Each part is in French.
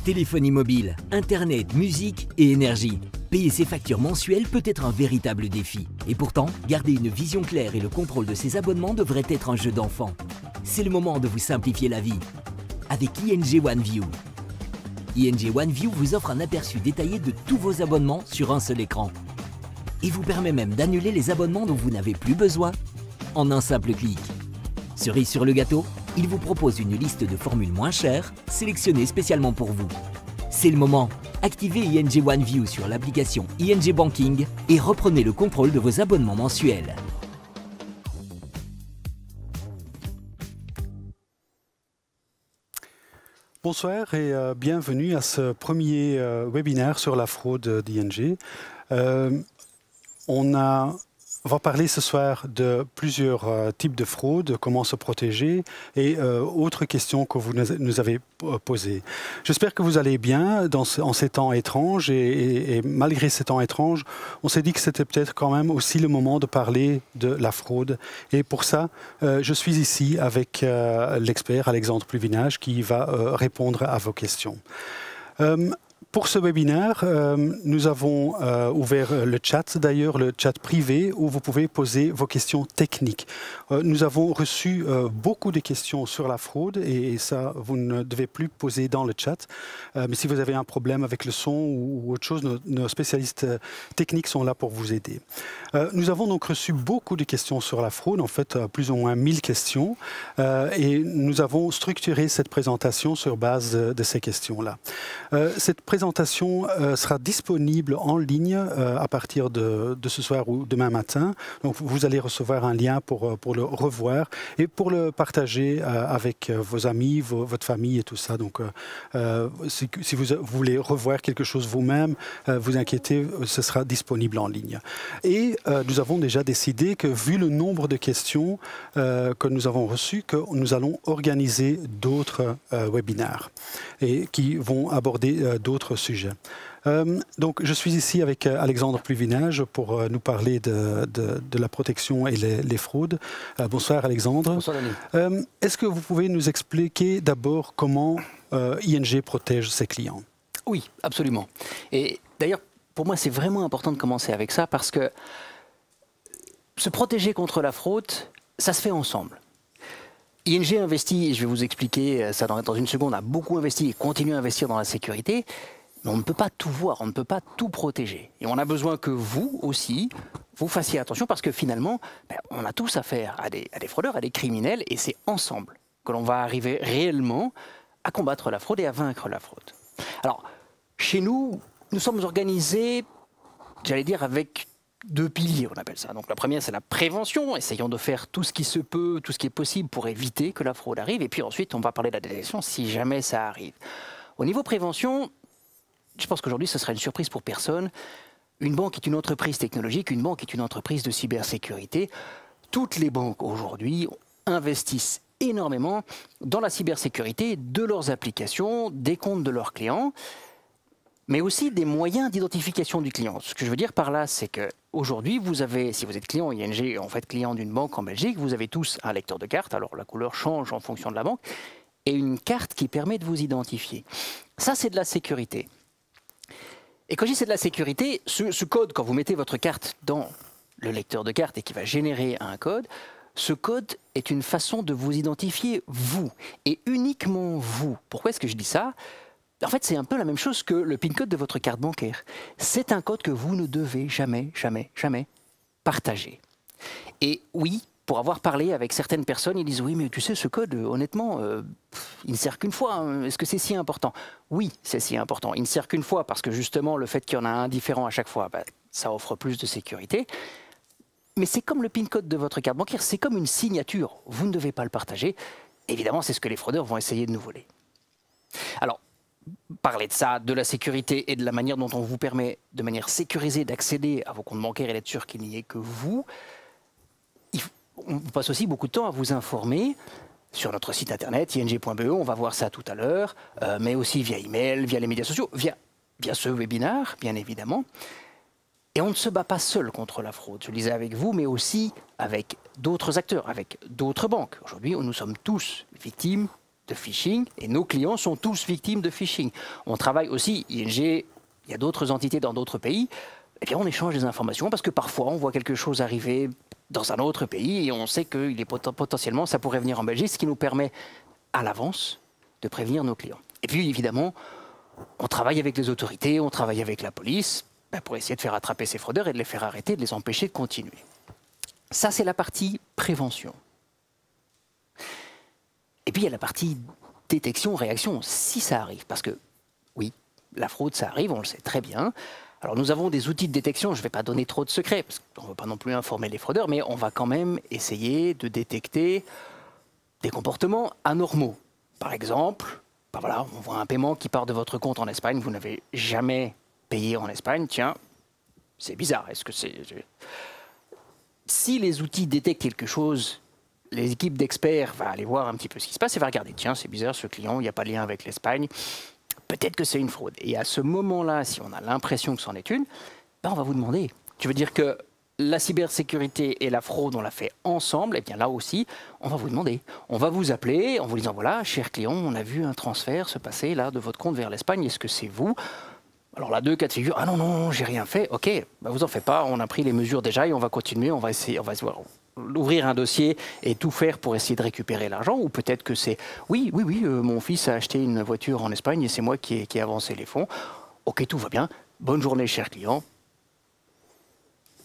Téléphonie mobile, internet, musique et énergie. Payer ses factures mensuelles peut être un véritable défi. Et pourtant, garder une vision claire et le contrôle de ses abonnements devrait être un jeu d'enfant. C'est le moment de vous simplifier la vie avec ING OneView. ING OneView vous offre un aperçu détaillé de tous vos abonnements sur un seul écran. Et vous permet même d'annuler les abonnements dont vous n'avez plus besoin en un simple clic. Cerise sur le gâteau, il vous propose une liste de formules moins chères, sélectionnées spécialement pour vous. C'est le moment. Activez ING OneView sur l'application ING Banking et reprenez le contrôle de vos abonnements mensuels. Bonsoir et bienvenue à ce premier webinaire sur la fraude d'ING. On va parler ce soir de plusieurs types de fraude, comment se protéger et autres questions que vous nous avez posées. J'espère que vous allez bien en ces temps étranges et malgré ces temps étranges, on s'est dit que c'était peut-être quand même aussi le moment de parler de la fraude. Et pour ça, je suis ici avec l'expert Alexandre Pluvinage qui va répondre à vos questions. Pour ce webinaire, nous avons ouvert le chat, d'ailleurs le chat privé, où vous pouvez poser vos questions techniques. Nous avons reçu beaucoup de questions sur la fraude et ça, vous ne devez plus poser dans le chat. Mais si vous avez un problème avec le son ou autre chose, nos spécialistes techniques sont là pour vous aider. Nous avons donc reçu beaucoup de questions sur la fraude, en fait plus ou moins 1000 questions. Et nous avons structuré cette présentation sur base de ces questions-là. Cette présentation sera disponible en ligne à partir de ce soir ou demain matin. Donc vous allez recevoir un lien pour le revoir et pour le partager avec vos amis, votre famille et tout ça. Donc si vous voulez revoir quelque chose vous-même, vous inquiétez, ce sera disponible en ligne. Et nous avons déjà décidé que vu le nombre de questions que nous avons reçues, que nous allons organiser d'autres webinaires et qui vont aborder d'autres sujets. Donc, je suis ici avec Alexandre Pluvinage pour nous parler de la protection et les fraudes. Bonsoir Alexandre. Bonsoir Denis. Est-ce que vous pouvez nous expliquer d'abord comment ING protège ses clients? Oui, absolument. Et d'ailleurs, pour moi, c'est vraiment important de commencer avec ça parce que se protéger contre la fraude, ça se fait ensemble. ING investit, je vais vous expliquer ça dans une seconde, a beaucoup investi et continue à investir dans la sécurité, mais on ne peut pas tout voir, on ne peut pas tout protéger. Et on a besoin que vous aussi, vous fassiez attention parce que finalement, on a tous affaire à des fraudeurs, à des criminels, et c'est ensemble que l'on va arriver réellement à combattre la fraude et à vaincre la fraude. Alors, chez nous, nous sommes organisés, j'allais dire, avec deux piliers, on appelle ça. Donc la première, c'est la prévention. Essayons de faire tout ce qui se peut, tout ce qui est possible pour éviter que la fraude arrive. Et puis ensuite, on va parler de la détection si jamais ça arrive. Au niveau prévention, je pense qu'aujourd'hui, ce sera une surprise pour personne. Une banque est une entreprise technologique, une banque est une entreprise de cybersécurité. Toutes les banques aujourd'hui investissent énormément dans la cybersécurité de leurs applications, des comptes de leurs clients, mais aussi des moyens d'identification du client. Ce que je veux dire par là, c'est qu'aujourd'hui, si vous êtes client ING, en fait client d'une banque en Belgique, vous avez tous un lecteur de carte, alors la couleur change en fonction de la banque, et une carte qui permet de vous identifier. Ça, c'est de la sécurité. Et quand je dis c'est de la sécurité, ce code, quand vous mettez votre carte dans le lecteur de carte et qui va générer un code, ce code est une façon de vous identifier vous, et uniquement vous. Pourquoi est-ce que je dis ça ? En fait, c'est un peu la même chose que le PIN code de votre carte bancaire. C'est un code que vous ne devez jamais, jamais, jamais partager. Et oui, pour avoir parlé avec certaines personnes, ils disent « Oui, mais tu sais, ce code, honnêtement, il ne sert qu'une fois. Hein. Est-ce que c'est si important ?» Oui, c'est si important. Il ne sert qu'une fois parce que justement, le fait qu'il y en a un différent à chaque fois, ça offre plus de sécurité. Mais c'est comme le PIN code de votre carte bancaire, c'est comme une signature. Vous ne devez pas le partager. Évidemment, c'est ce que les fraudeurs vont essayer de nous voler. Alors, parler de ça, de la sécurité et de la manière dont on vous permet de manière sécurisée d'accéder à vos comptes bancaires et d'être sûr qu'il n'y ait que vous. On passe aussi beaucoup de temps à vous informer sur notre site internet ing.be, on va voir ça tout à l'heure, mais aussi via email, via les médias sociaux, via ce webinaire, bien évidemment. Et on ne se bat pas seul contre la fraude, je le disais avec vous, mais aussi avec d'autres acteurs, avec d'autres banques. Aujourd'hui, nous sommes tous victimes de phishing et nos clients sont tous victimes de phishing. On travaille aussi, ING, il y a d'autres entités dans d'autres pays, eh bien on échange des informations parce que parfois on voit quelque chose arriver dans un autre pays et on sait qu'il est potentiellement, ça pourrait venir en Belgique, ce qui nous permet à l'avance de prévenir nos clients. Et puis évidemment, on travaille avec les autorités, on travaille avec la police pour essayer de faire attraper ces fraudeurs et de les faire arrêter, de les empêcher de continuer. Ça, c'est la partie prévention. Et puis il y a la partie détection, réaction, si ça arrive. Parce que oui, la fraude, ça arrive, on le sait très bien. Alors nous avons des outils de détection, je ne vais pas donner trop de secrets, parce qu'on ne veut pas non plus informer les fraudeurs, mais on va quand même essayer de détecter des comportements anormaux. Par exemple, ben voilà, on voit un paiement qui part de votre compte en Espagne, vous n'avez jamais payé en Espagne, tiens, c'est bizarre, est-ce que c'est... Si les outils détectent quelque chose, les équipes d'experts vont aller voir un petit peu ce qui se passe et vont regarder, tiens, c'est bizarre, ce client, il n'y a pas de lien avec l'Espagne, peut-être que c'est une fraude. Et à ce moment-là, si on a l'impression que c'en est une, ben on va vous demander. Tu veux dire que la cybersécurité et la fraude, on l'a fait ensemble, et bien là aussi, on va vous demander. On va vous appeler en vous disant, voilà, cher client, on a vu un transfert se passer là de votre compte vers l'Espagne, est-ce que c'est vous ? Alors là, 2 cas de figure, ah non, non, j'ai rien fait, ok, ben vous en faites pas, on a pris les mesures déjà et on va continuer, on va essayer, ouvrir un dossier et tout faire pour essayer de récupérer l'argent, ou peut-être que c'est, oui, mon fils a acheté une voiture en Espagne et c'est moi qui ai avancé les fonds, ok, tout va bien, bonne journée, cher client,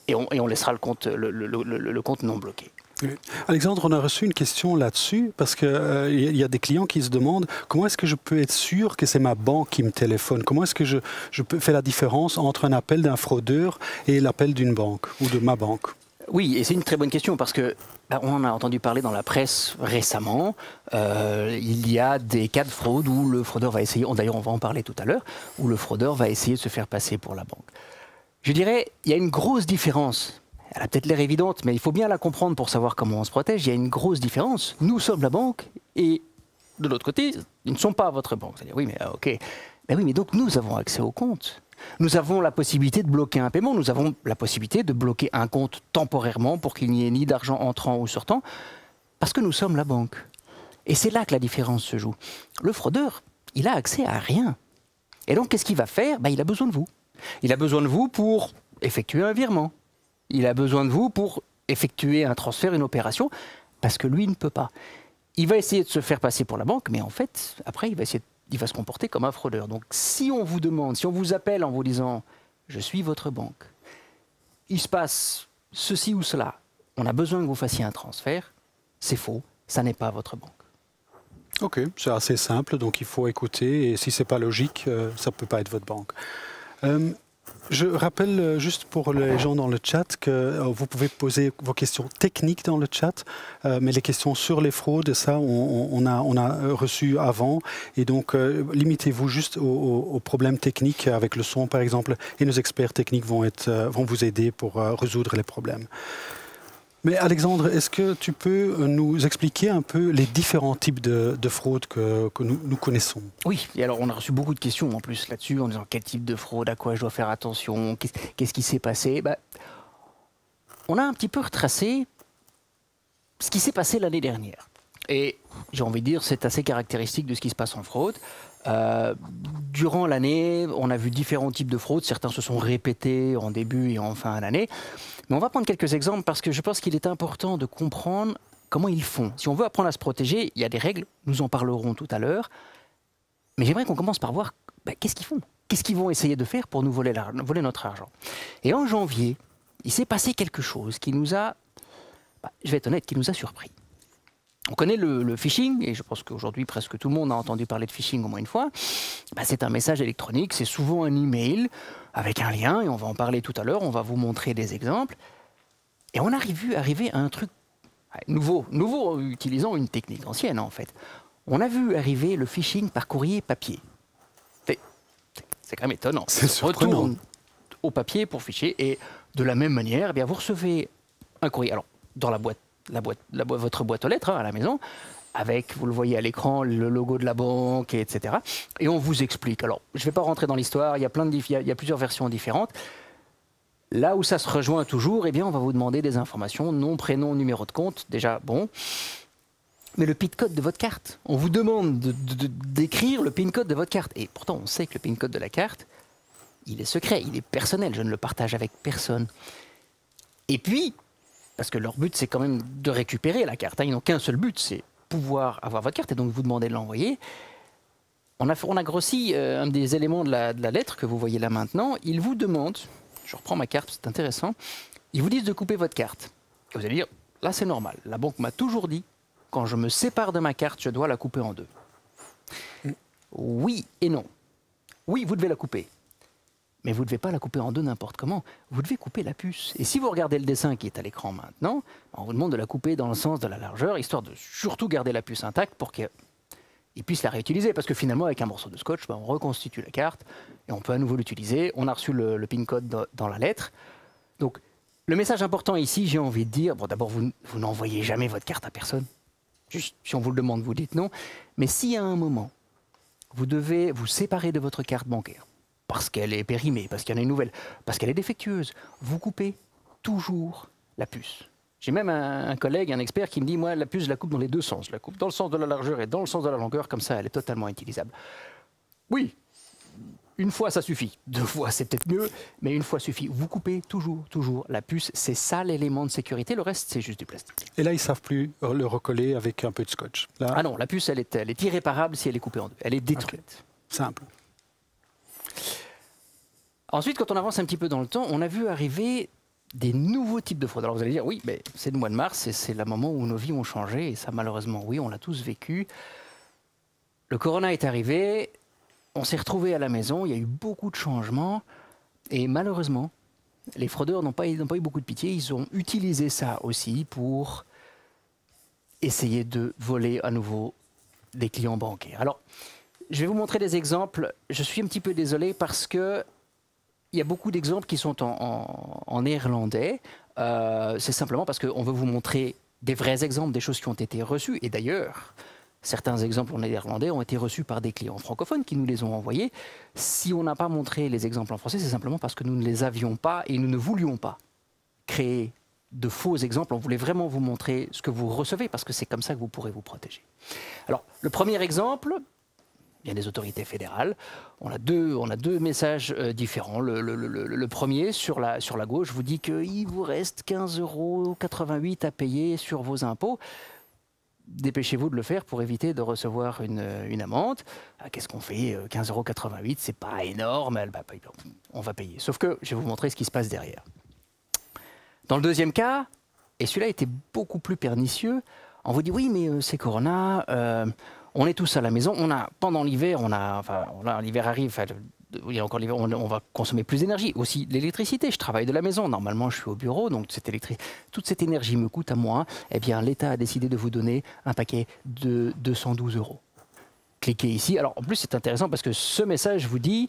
et on laissera le compte non bloqué. Oui. Alexandre, on a reçu une question là-dessus, parce qu'il y a des clients qui se demandent comment est-ce que je peux être sûr que c'est ma banque qui me téléphone? Comment est-ce que je peux faire la différence entre un appel d'un fraudeur et l'appel d'une banque ou de ma banque? Oui, et c'est une très bonne question, parce que on en a entendu parler dans la presse récemment. Il y a des cas de fraude où le fraudeur va essayer, d'ailleurs on va en parler tout à l'heure, où le fraudeur va essayer de se faire passer pour la banque. Je dirais, il y a une grosse différence. Elle a peut-être l'air évidente, mais il faut bien la comprendre pour savoir comment on se protège. Il y a une grosse différence. Nous sommes la banque et de l'autre côté, ils ne sont pas votre banque. C'est-à-dire, oui, mais ok. Mais oui, mais donc nous avons accès au compte. Nous avons la possibilité de bloquer un paiement. Nous avons la possibilité de bloquer un compte temporairement pour qu'il n'y ait ni d'argent entrant ou sortant, parce que nous sommes la banque. Et c'est là que la différence se joue. Le fraudeur, il a accès à rien. Et donc, qu'est-ce qu'il va faire? Il a besoin de vous. Il a besoin de vous pour effectuer un virement. Il a besoin de vous pour effectuer un transfert, une opération, parce que lui, il ne peut pas. Il va essayer de se faire passer pour la banque, mais en fait, après, il va se comporter comme un fraudeur. Donc, si on vous demande, si on vous appelle en vous disant « Je suis votre banque, il se passe ceci ou cela, on a besoin que vous fassiez un transfert », c'est faux, ça n'est pas votre banque. Ok, c'est assez simple, donc il faut écouter, et si ce n'est pas logique, ça ne peut pas être votre banque. Je rappelle juste pour les gens dans le chat que vous pouvez poser vos questions techniques dans le chat, mais les questions sur les fraudes, ça on a reçu avant, et donc limitez-vous juste aux problèmes techniques avec le son par exemple, et nos experts techniques vont vous aider pour résoudre les problèmes. Mais Alexandre, est-ce que tu peux nous expliquer un peu les différents types de fraudes que nous connaissons? Oui, et alors on a reçu beaucoup de questions en plus là-dessus, en disant quel type de fraude, à quoi je dois faire attention, qu'est-ce qui s'est passé. On a un petit peu retracé ce qui s'est passé l'année dernière. Et j'ai envie de dire, c'est assez caractéristique de ce qui se passe en fraude. Durant l'année, on a vu différents types de fraudes. Certains se sont répétés en début et en fin d'année. Mais on va prendre quelques exemples parce que je pense qu'il est important de comprendre comment ils font. Si on veut apprendre à se protéger, il y a des règles, nous en parlerons tout à l'heure. Mais j'aimerais qu'on commence par voir qu'est-ce qu'ils font. Qu'est-ce qu'ils vont essayer de faire pour nous voler notre argent. Et en janvier, il s'est passé quelque chose qui nous a, je vais être honnête, qui nous a surpris. On connaît le phishing, et je pense qu'aujourd'hui presque tout le monde a entendu parler de phishing au moins une fois. C'est un message électronique, c'est souvent un email avec un lien, et on va en parler tout à l'heure, on va vous montrer des exemples. Et on a vu arriver à un truc nouveau, utilisant une technique ancienne en fait. On a vu arriver le phishing par courrier papier. C'est quand même étonnant. C'est surprenant. Retourne au papier pour ficher, et de la même manière, vous recevez un courrier. Alors, dans votre boîte aux lettres à la maison, avec, vous le voyez à l'écran, le logo de la banque, etc. Et on vous explique. Alors, je ne vais pas rentrer dans l'histoire, il y a plusieurs versions différentes. Là où ça se rejoint toujours, on va vous demander des informations, nom, prénom, numéro de compte. Déjà, bon. mais le PIN code de votre carte. On vous demande d'écrire le PIN code de votre carte. Et pourtant, on sait que le PIN code de la carte, il est secret, il est personnel. Je ne le partage avec personne. Et puis, parce que leur but, c'est quand même de récupérer la carte. Ils n'ont qu'un seul but, c'est pouvoir avoir votre carte et donc vous demandez de l'envoyer. On a grossi un des éléments de la lettre que vous voyez là maintenant. Ils vous demandent, je reprends ma carte, c'est intéressant, ils vous disent de couper votre carte. Et vous allez dire, là c'est normal. La banque m'a toujours dit, quand je me sépare de ma carte, je dois la couper en deux. Oui et non. Oui, vous devez la couper. Mais vous ne devez pas la couper en deux n'importe comment. Vous devez couper la puce. Et si vous regardez le dessin qui est à l'écran maintenant, on vous demande de la couper dans le sens de la largeur, histoire de surtout garder la puce intacte pour qu'ils puissent la réutiliser. Parce que finalement, avec un morceau de scotch, on reconstitue la carte et on peut à nouveau l'utiliser. On a reçu le PIN code dans la lettre. Donc, le message important ici, j'ai envie de dire, bon, d'abord, vous n'envoyez jamais votre carte à personne. Juste, si on vous le demande, vous dites non. Mais si à un moment, vous devez vous séparer de votre carte bancaire, parce qu'elle est périmée, parce qu'il y en a une nouvelle, parce qu'elle est défectueuse, vous coupez toujours la puce. J'ai même un collègue, un expert qui me dit, moi, la puce, je la coupe dans les deux sens. Je la coupe dans le sens de la largeur et dans le sens de la longueur, comme ça, elle est totalement utilisable. Oui, une fois, ça suffit. Deux fois, c'est peut-être mieux, mais une fois suffit. Vous coupez toujours la puce. C'est ça l'élément de sécurité. Le reste, c'est juste du plastique. Et là, ils ne savent plus le recoller avec un peu de scotch. Là... Ah non, la puce, elle est irréparable si elle est coupée en deux. Elle est détruite. Okay. Simple. Ensuite, quand on avance un petit peu dans le temps, on a vu arriver des nouveaux types de fraudes. Alors vous allez dire, oui, mais c'est le mois de mars et c'est le moment où nos vies ont changé. Et ça, malheureusement, oui, on l'a tous vécu. Le corona est arrivé, on s'est retrouvés à la maison, il y a eu beaucoup de changements. Et malheureusement, les fraudeurs n'ont pas eu beaucoup de pitié. Ils ont utilisé ça aussi pour essayer de voler à nouveau des clients bancaires. Alors, je vais vous montrer des exemples. Je suis un petit peu désolé parce que il y a beaucoup d'exemples qui sont en néerlandais. C'est simplement parce qu'on veut vous montrer des vrais exemples, des choses qui ont été reçues. Et d'ailleurs, certains exemples en néerlandais ont été reçus par des clients francophones qui nous les ont envoyés. Si on n'a pas montré les exemples en français, c'est simplement parce que nous ne les avions pas et nous ne voulions pas créer de faux exemples. On voulait vraiment vous montrer ce que vous recevez parce que c'est comme ça que vous pourrez vous protéger. Alors, le premier exemple... Il y a des autorités fédérales. On a deux messages différents. Le premier, sur la gauche, vous dit qu'il vous reste 15,88 € à payer sur vos impôts. Dépêchez-vous de le faire pour éviter de recevoir une amende. Qu'est-ce qu'on fait? 15,88 €, c'est pas énorme. On va payer. Sauf que je vais vous montrer ce qui se passe derrière. Dans le deuxième cas, et celui-là était beaucoup plus pernicieux, on vous dit oui, mais c'est Corona. On est tous à la maison. Pendant l'hiver, l'hiver arrive. Il y a encore l'hiver. On va consommer plus d'énergie. Aussi l'électricité. Je travaille de la maison. Normalement, je suis au bureau, donc toute cette énergie me coûte à moi. Eh bien, l'État a décidé de vous donner un paquet de 212 €. Cliquez ici. Alors, en plus, c'est intéressant parce que ce message vous dit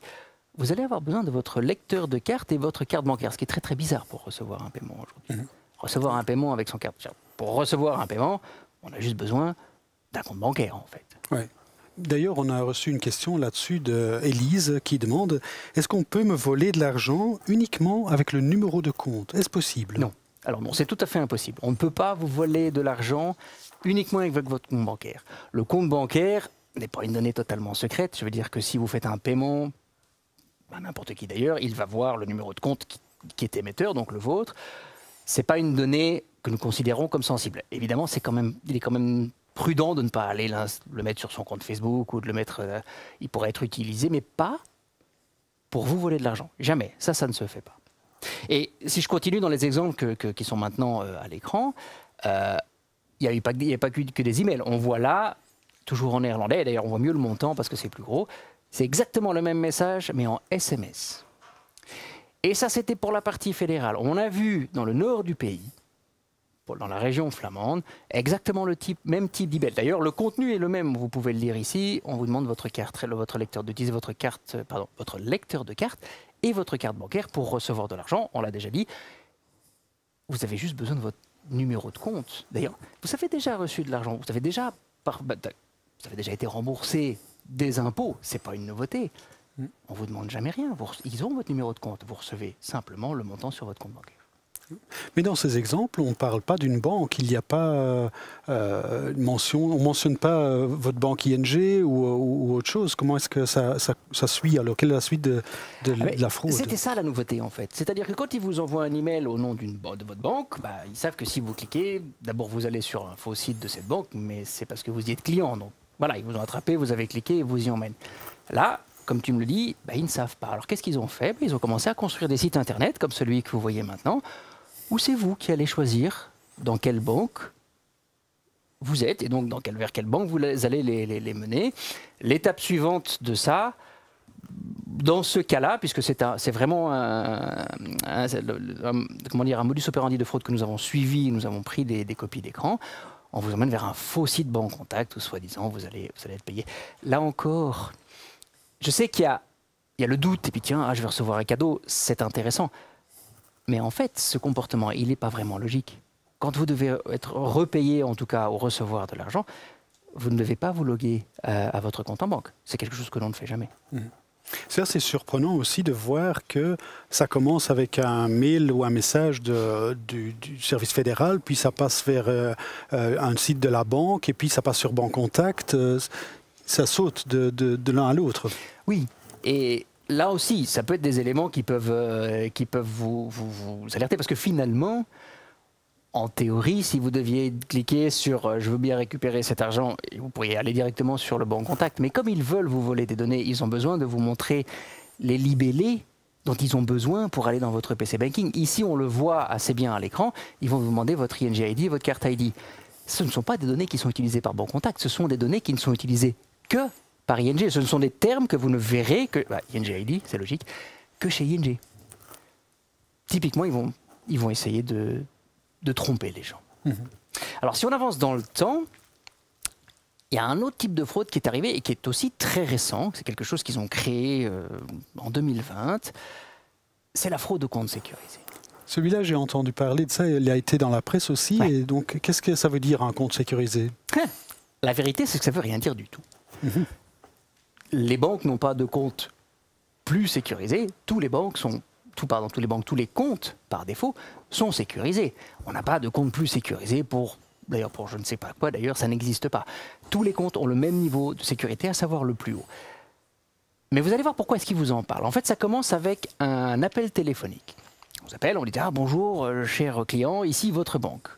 vous allez avoir besoin de votre lecteur de carte et votre carte bancaire, ce qui est très très bizarre pour recevoir un paiement aujourd'hui. Recevoir un paiement avec son carte. Pour recevoir un paiement, on a juste besoin d'un compte bancaire, en fait. Ouais. D'ailleurs, on a reçu une question là-dessus d'Élise qui demande « Est-ce qu'on peut me voler de l'argent uniquement avec le numéro de compte? Est-ce possible ?» Non. Alors non, c'est tout à fait impossible. On ne peut pas vous voler de l'argent uniquement avec votre compte bancaire. Le compte bancaire n'est pas une donnée totalement secrète. Je veux dire que si vous faites un paiement, n'importe qui d'ailleurs, il va voir le numéro de compte qui est émetteur, donc le vôtre. Ce n'est pas une donnée que nous considérons comme sensible. Évidemment, il est quand même prudent de ne pas aller le mettre sur son compte Facebook ou de le mettre... il pourrait être utilisé, mais pas pour vous voler de l'argent. Jamais. Ça ne se fait pas. Et si je continue dans les exemples qui sont maintenant à l'écran, il n'y a pas que des emails. On voit là, toujours en néerlandais, d'ailleurs on voit mieux le montant parce que c'est plus gros, c'est exactement le même message, mais en SMS. Et ça, c'était pour la partie fédérale. On a vu dans le nord du pays, dans la région flamande, exactement même type d'email. D'ailleurs, le contenu est le même, vous pouvez le lire ici. On vous demande votre lecteur d'utiliser votre lecteur de carte et votre carte bancaire pour recevoir de l'argent. On l'a déjà dit. Vous avez juste besoin de votre numéro de compte. D'ailleurs, vous avez déjà reçu de l'argent. Vous avez déjà été remboursé des impôts. C'est pas une nouveauté. On vous demande jamais rien. Ils ont votre numéro de compte. Vous recevez simplement le montant sur votre compte bancaire. Mais dans ces exemples, on ne parle pas d'une banque. Il n'y a pas mention, on ne mentionne pas votre banque ING ou autre chose. Comment est-ce que ça suit? Alors, quelle est la suite de la fraude? C'était ça la nouveauté en fait. C'est-à-dire que quand ils vous envoient un email au nom de votre banque, ils savent que si vous cliquez, d'abord vous allez sur un faux site de cette banque, mais c'est parce que vous y êtes client. Donc voilà, ils vous ont attrapé, vous avez cliqué et vous y emmènent. Là, comme tu me le dis, ils ne savent pas. Alors qu'est-ce qu'ils ont fait? Ils ont commencé à construire des sites internet comme celui que vous voyez maintenant, où c'est vous qui allez choisir dans quelle banque vous êtes et donc vers quelle banque vous allez les mener. L'étape suivante de ça, dans ce cas-là, puisque c'est vraiment comment dire, un modus operandi de fraude que nous avons suivi, nous avons pris des copies d'écran, on vous emmène vers un faux site banque contact où soi-disant vous allez être payé. Là encore, je sais qu'il y a le doute, et puis tiens, je vais recevoir un cadeau, c'est intéressant. Mais en fait, ce comportement, il n'est pas vraiment logique. Quand vous devez être repayé, en tout cas, ou recevoir de l'argent, vous ne devez pas vous loguer à votre compte en banque. C'est quelque chose que l'on ne fait jamais. C'est assez surprenant aussi de voir que ça commence avec un mail ou un message du service fédéral, puis ça passe vers un site de la banque, et puis ça passe sur Banque Contact. Ça saute de l'un à l'autre. Oui, et là aussi, ça peut être des éléments qui peuvent vous alerter, parce que finalement, en théorie, si vous deviez cliquer sur « je veux bien récupérer cet argent », vous pourriez aller directement sur le Banque Contact. Mais comme ils veulent vous voler des données, ils ont besoin de vous montrer les libellés dont ils ont besoin pour aller dans votre PC Banking. Ici, on le voit assez bien à l'écran, ils vont vous demander votre ING ID et votre carte ID. Ce ne sont pas des données qui sont utilisées par Banque Contact, ce sont des données qui ne sont utilisées que par ING. Ce sont des termes que vous ne verrez que, ING ID, c'est logique, que chez ING. Typiquement, ils vont essayer de tromper les gens. Alors, si on avance dans le temps, il y a un autre type de fraude qui est arrivé et qui est aussi très récent. C'est quelque chose qu'ils ont créé en 2020. C'est la fraude au compte sécurisé. Celui-là, j'ai entendu parler de ça. Il a été dans la presse aussi. Ouais. Et donc, qu'est-ce que ça veut dire, un compte sécurisé? La vérité, c'est que ça ne veut rien dire du tout. Les banques n'ont pas de compte plus sécurisé. Tous les comptes, par défaut, sont sécurisés. On n'a pas de compte plus sécurisé pour je ne sais pas quoi, d'ailleurs, ça n'existe pas. Tous les comptes ont le même niveau de sécurité, à savoir le plus haut. Mais vous allez voir pourquoi est-ce qu'ils vous en parlent. En fait, ça commence avec un appel téléphonique. On vous appelle, on dit « Ah, bonjour, cher client, ici votre banque. »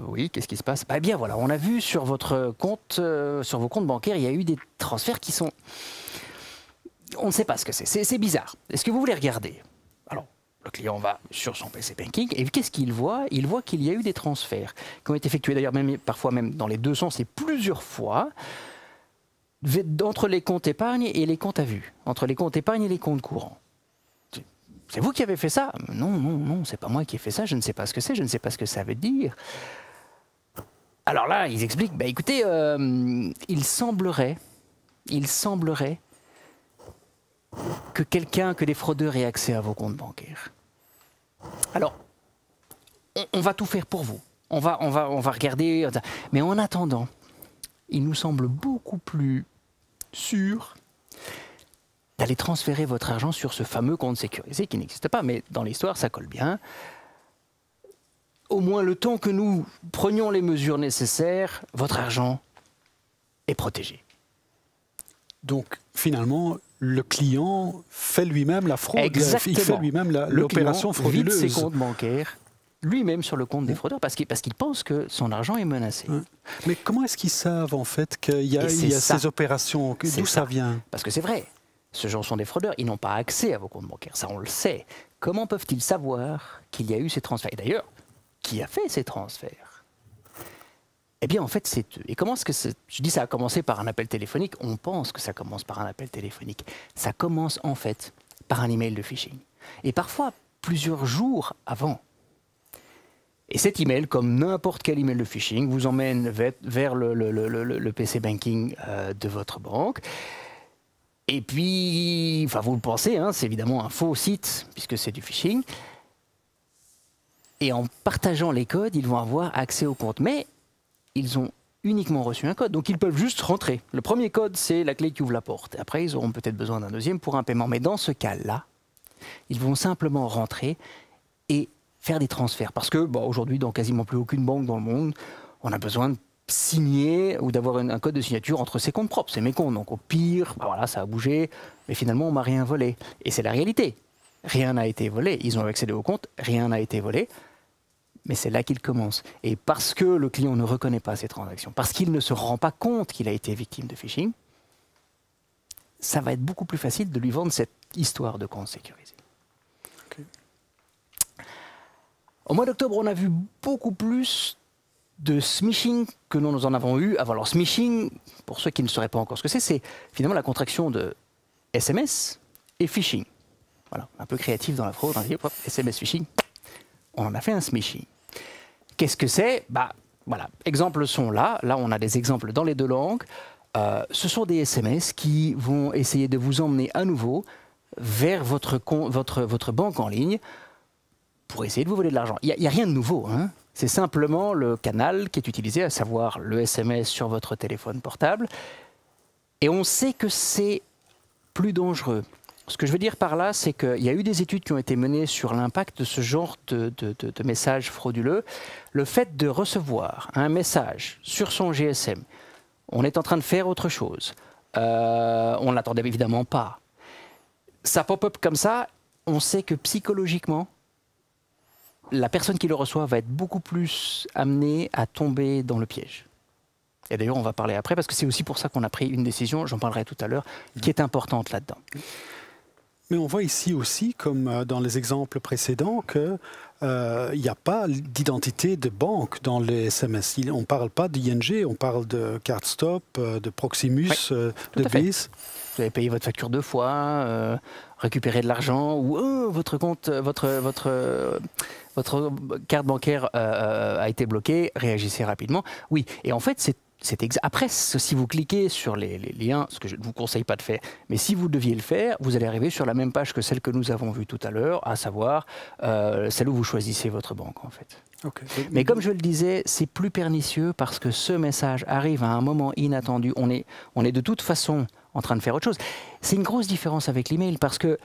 Oui, qu'est-ce qui se passe? Eh bien voilà, on a vu sur votre compte, sur vos comptes bancaires, il y a eu des transferts qui sont... On ne sait pas ce que c'est, c'est bizarre. Est-ce que vous voulez regarder? Alors, le client va sur son PC Banking et qu'est-ce qu'il voit? Il voit qu'il y a eu des transferts qui ont été effectués d'ailleurs parfois même dans les deux sens et plusieurs fois, entre les comptes épargne et les comptes à vue, entre les comptes épargne et les comptes courants. C'est vous qui avez fait ça? Non, c'est pas moi qui ai fait ça, je ne sais pas ce que c'est, je ne sais pas ce que ça veut dire. Alors là, ils expliquent, écoutez, il semblerait que des fraudeurs aient accès à vos comptes bancaires. Alors, on va tout faire pour vous. On va regarder. Mais en attendant, il nous semble beaucoup plus sûr d'aller transférer votre argent sur ce fameux compte sécurisé qui n'existe pas, mais dans l'histoire, ça colle bien. Au moins le temps que nous prenions les mesures nécessaires, votre argent est protégé. Donc, finalement, le client fait lui-même la fraude. Exactement. Il fait lui-même l'opération frauduleuse. Il vide ses comptes bancaires lui-même sur le compte des fraudeurs parce qu'il pense que son argent est menacé. Mais comment est-ce qu'ils savent, en fait, qu'il y a ces opérations? D'où ça vient? Parce que c'est vrai. Ce gens sont des fraudeurs, ils n'ont pas accès à vos comptes bancaires, ça on le sait. Comment peuvent-ils savoir qu'il y a eu ces transferts? Et d'ailleurs, qui a fait ces transferts? Eh bien, en fait, c'est eux. Et comment est-ce que je dis ça a commencé par un appel téléphonique? On pense que ça commence par un appel téléphonique. Ça commence en fait par un email de phishing. Et parfois, plusieurs jours avant. Et cet email, comme n'importe quel email de phishing, vous emmène vers le PC Banking de votre banque. Et puis, vous le pensez, c'est évidemment un faux site, puisque c'est du phishing. Et en partageant les codes, ils vont avoir accès au compte. Mais ils ont uniquement reçu un code, donc ils peuvent juste rentrer. Le premier code, c'est la clé qui ouvre la porte. Après, ils auront peut-être besoin d'un deuxième pour un paiement. Mais dans ce cas-là, ils vont simplement rentrer et faire des transferts. Parce que aujourd'hui, dans quasiment plus aucune banque dans le monde, on a besoin de signer ou d'avoir un code de signature entre ses comptes propres. C'est mes comptes. Donc au pire, voilà, ça a bougé, mais finalement, on m'a rien volé. Et c'est la réalité. Rien n'a été volé. Ils ont accédé au compte, rien n'a été volé. Mais c'est là qu'il commence. Et parce que le client ne reconnaît pas ces transactions, parce qu'il ne se rend pas compte qu'il a été victime de phishing, ça va être beaucoup plus facile de lui vendre cette histoire de compte sécurisé. Okay. Au mois d'octobre, on a vu beaucoup plus de smishing que nous en avons eu avant. Alors smishing, pour ceux qui ne sauraient pas encore ce que c'est finalement la contraction de SMS et phishing. Voilà, un peu créatif dans la fraude, on a dit hop, SMS phishing, on en a fait un smishing. Qu'est-ce que c'est? Voilà, exemples sont là. Là, on a des exemples dans les deux langues. Ce sont des SMS qui vont essayer de vous emmener à nouveau vers votre banque en ligne pour essayer de vous voler de l'argent. Il n'y a rien de nouveau, hein. C'est simplement le canal qui est utilisé, à savoir le SMS sur votre téléphone portable. Et on sait que c'est plus dangereux. Ce que je veux dire par là, c'est qu'il y a eu des études qui ont été menées sur l'impact de ce genre de messages frauduleux. Le fait de recevoir un message sur son GSM, on est en train de faire autre chose. On ne l'attendait évidemment pas. Ça pop-up comme ça, on sait que psychologiquement, la personne qui le reçoit va être beaucoup plus amenée à tomber dans le piège. Et d'ailleurs, on va parler après, parce que c'est aussi pour ça qu'on a pris une décision, j'en parlerai tout à l'heure, qui est importante là-dedans. Mais on voit ici aussi, comme dans les exemples précédents, qu'il n'y a pas d'identité de banque dans les SMS. On ne parle pas d'ING, on parle de Cardstop, de Proximus, de BIS. Vous avez payé votre facture 2 fois, récupéré de l'argent, ou votre compte, votre carte bancaire a été bloquée, réagissez rapidement. Oui, et en fait, après, si vous cliquez sur les liens, ce que je ne vous conseille pas de faire, mais si vous deviez le faire, vous allez arriver sur la même page que celle que nous avons vue tout à l'heure, à savoir celle où vous choisissez votre banque, en fait. Okay. Mais comme je le disais, c'est plus pernicieux parce que ce message arrive à un moment inattendu. On est de toute façon en train de faire autre chose. C'est une grosse différence avec l'email parce que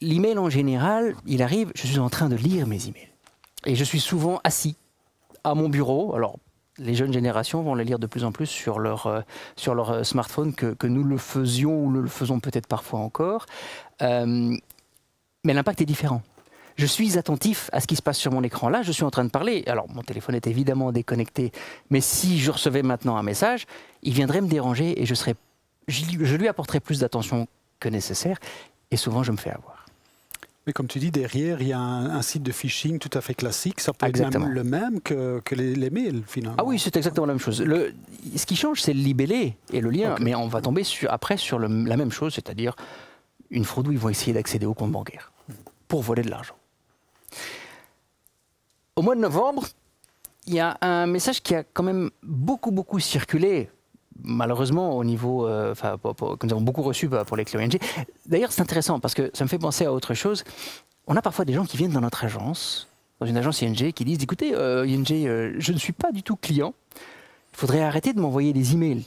l'email en général, il arrive, je suis en train de lire mes emails. Et je suis souvent assis à mon bureau. Alors, les jeunes générations vont les lire de plus en plus sur leur smartphone que nous le faisions ou nous le faisons peut-être parfois encore. Mais l'impact est différent. Je suis attentif à ce qui se passe sur mon écran. Là, je suis en train de parler. Alors, mon téléphone est évidemment déconnecté. Mais si je recevais maintenant un message, il viendrait me déranger et je lui apporterais plus d'attention que nécessaire. Et souvent, je me fais avoir. Mais comme tu dis, derrière, il y a un site de phishing tout à fait classique. Ça peut exactement. être même le même que les mails, finalement. Ah oui, c'est exactement la même chose. Ce qui change, c'est le libellé et le lien. Okay. Mais on va tomber après sur la même chose, c'est-à-dire une fraude où ils vont essayer d'accéder au compte bancaire pour voler de l'argent. Au mois de novembre, il y a un message qui a quand même beaucoup circulé, malheureusement au niveau, que nous avons beaucoup reçu pour les clients ING. D'ailleurs, c'est intéressant parce que ça me fait penser à autre chose. On a parfois des gens qui viennent dans notre agence, dans une agence ING, qui disent « Écoutez, ING, je ne suis pas du tout client. Il faudrait arrêter de m'envoyer des emails. »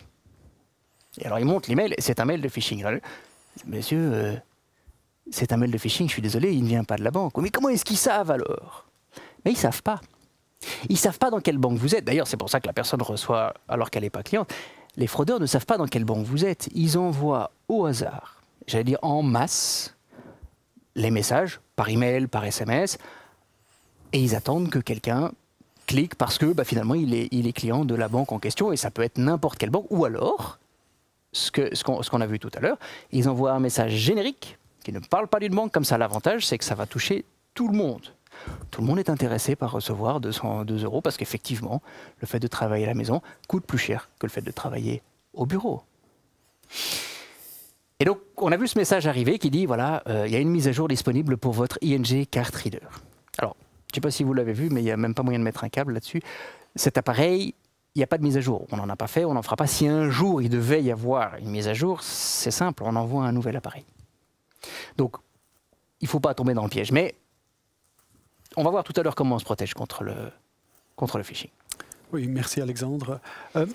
Et alors, ils montrent l'email, c'est un mail de phishing. Alors, monsieur, c'est un mail de phishing, je suis désolé, il ne vient pas de la banque. Mais comment est-ce qu'ils savent alors? Mais ils ne savent pas. Ils ne savent pas dans quelle banque vous êtes. D'ailleurs, c'est pour ça que la personne reçoit alors qu'elle n'est pas cliente. Les fraudeurs ne savent pas dans quelle banque vous êtes. Ils envoient au hasard, j'allais dire en masse, les messages par email, par SMS, et ils attendent que quelqu'un clique parce que finalement il est client de la banque en question, et ça peut être n'importe quelle banque. Ou alors, ce qu'on a vu tout à l'heure, ils envoient un message générique qui ne parle pas d'une banque. Comme ça, l'avantage, c'est que ça va toucher tout le monde. Tout le monde est intéressé par recevoir 2 € parce qu'effectivement, le fait de travailler à la maison coûte plus cher que le fait de travailler au bureau. Et donc, on a vu ce message arriver qui dit, voilà, il y a une mise à jour disponible pour votre ING Card Reader. Alors, je ne sais pas si vous l'avez vu, mais il n'y a même pas moyen de mettre un câble là-dessus. Cet appareil, il n'y a pas de mise à jour. On n'en a pas fait, on n'en fera pas. Si un jour il devait y avoir une mise à jour, c'est simple, on envoie un nouvel appareil. Donc, il ne faut pas tomber dans le piège. Mais on va voir tout à l'heure comment on se protège contre le phishing. Oui, merci Alexandre.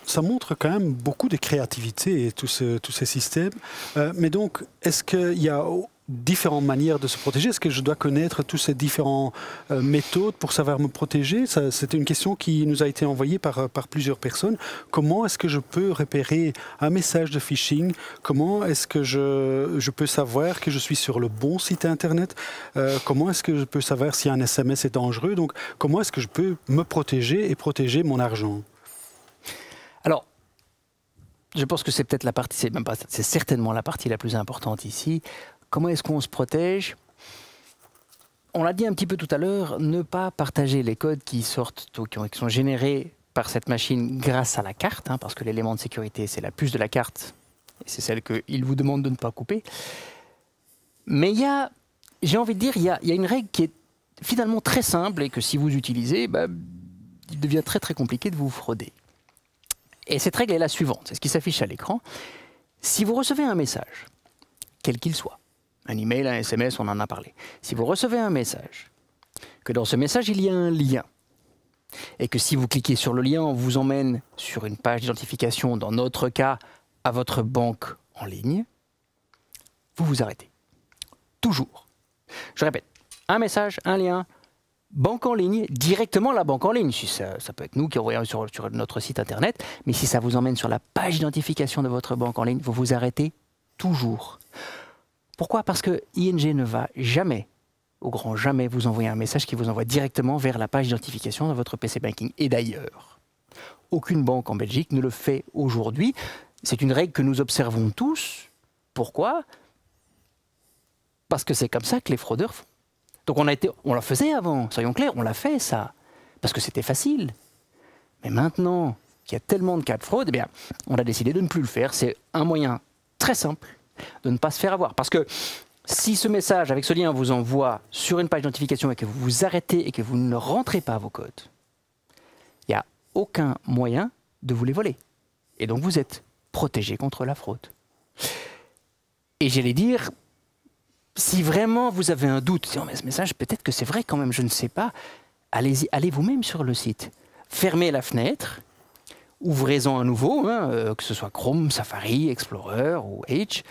Ça montre quand même beaucoup de créativité, tous ces systèmes. Mais donc, est-ce qu'il y a différentes manières de se protéger? Est-ce que je dois connaître toutes ces différentes méthodes pour savoir me protéger? C'était une question qui nous a été envoyée par plusieurs personnes. Comment est-ce que je peux repérer un message de phishing? Comment est-ce que je peux savoir que je suis sur le bon site Internet? Comment est-ce que je peux savoir si un SMS est dangereux? Donc, comment est-ce que je peux me protéger et protéger mon argent? Alors, je pense que c'est peut-être la partie, c'est certainement la partie la plus importante ici. Comment est-ce qu'on se protège? On l'a dit un petit peu tout à l'heure, ne pas partager les codes qui sortent, qui sont générés par cette machine grâce à la carte, parce que l'élément de sécurité, c'est la puce de la carte, et c'est celle qu'il vous demande de ne pas couper. Mais j'ai envie de dire, il y a une règle qui est finalement très simple et que si vous utilisez, il devient très très compliqué de vous frauder. Et cette règle est la suivante, c'est ce qui s'affiche à l'écran. Si vous recevez un message, quel qu'il soit, un email, un SMS, on en a parlé. Si vous recevez un message, que dans ce message, il y a un lien, et que si vous cliquez sur le lien, on vous emmène sur une page d'identification, dans notre cas, à votre banque en ligne, vous vous arrêtez. Toujours. Je répète, un message, un lien, banque en ligne, directement la banque en ligne. Si ça peut être nous qui envoyons sur notre site internet, mais si ça vous emmène sur la page d'identification de votre banque en ligne, vous vous arrêtez toujours. Pourquoi? Parce que ING ne va jamais, au grand jamais, vous envoyer un message qui vous envoie directement vers la page d'identification de votre PC Banking. Et d'ailleurs, aucune banque en Belgique ne le fait aujourd'hui. C'est une règle que nous observons tous. Pourquoi? Parce que c'est comme ça que les fraudeurs font. Donc on la faisait avant, soyons clairs, on l'a fait ça, parce que c'était facile. Mais maintenant qu'il y a tellement de cas de fraude, on a décidé de ne plus le faire. C'est un moyen très simple de ne pas se faire avoir. Parce que si ce message avec ce lien vous envoie sur une page d'identification et que vous vous arrêtez et que vous ne rentrez pas vos codes, il n'y a aucun moyen de vous les voler. Et donc vous êtes protégé contre la fraude. Et j'allais dire, si vraiment vous avez un doute, si on met ce message, peut-être que c'est vrai quand même, je ne sais pas, allez vous-même sur le site. Fermez la fenêtre, ouvrez-en un nouveau, que ce soit Chrome, Safari, Explorer ou Edge,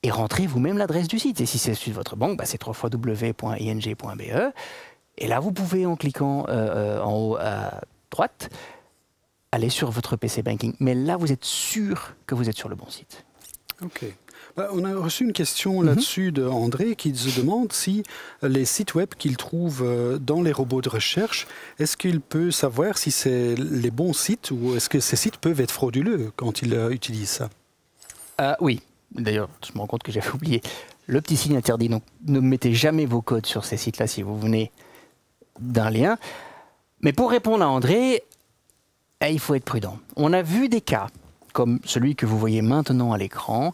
et rentrez vous-même l'adresse du site. Et si c'est celui de votre banque, c'est www.ing.be. Et là, vous pouvez, en cliquant en haut à droite, aller sur votre PC Banking. Mais là, vous êtes sûr que vous êtes sur le bon site. OK. On a reçu une question là-dessus d'André qui se demande si les sites web qu'il trouve dans les robots de recherche, est-ce qu'il peut savoir si c'est les bons sites ou est-ce que ces sites peuvent être frauduleux quand il utilise ça? Oui, d'ailleurs, je me rends compte que j'avais oublié le petit signe interdit. Donc, ne mettez jamais vos codes sur ces sites-là si vous venez d'un lien. Mais pour répondre à André, il faut être prudent. On a vu des cas, comme celui que vous voyez maintenant à l'écran.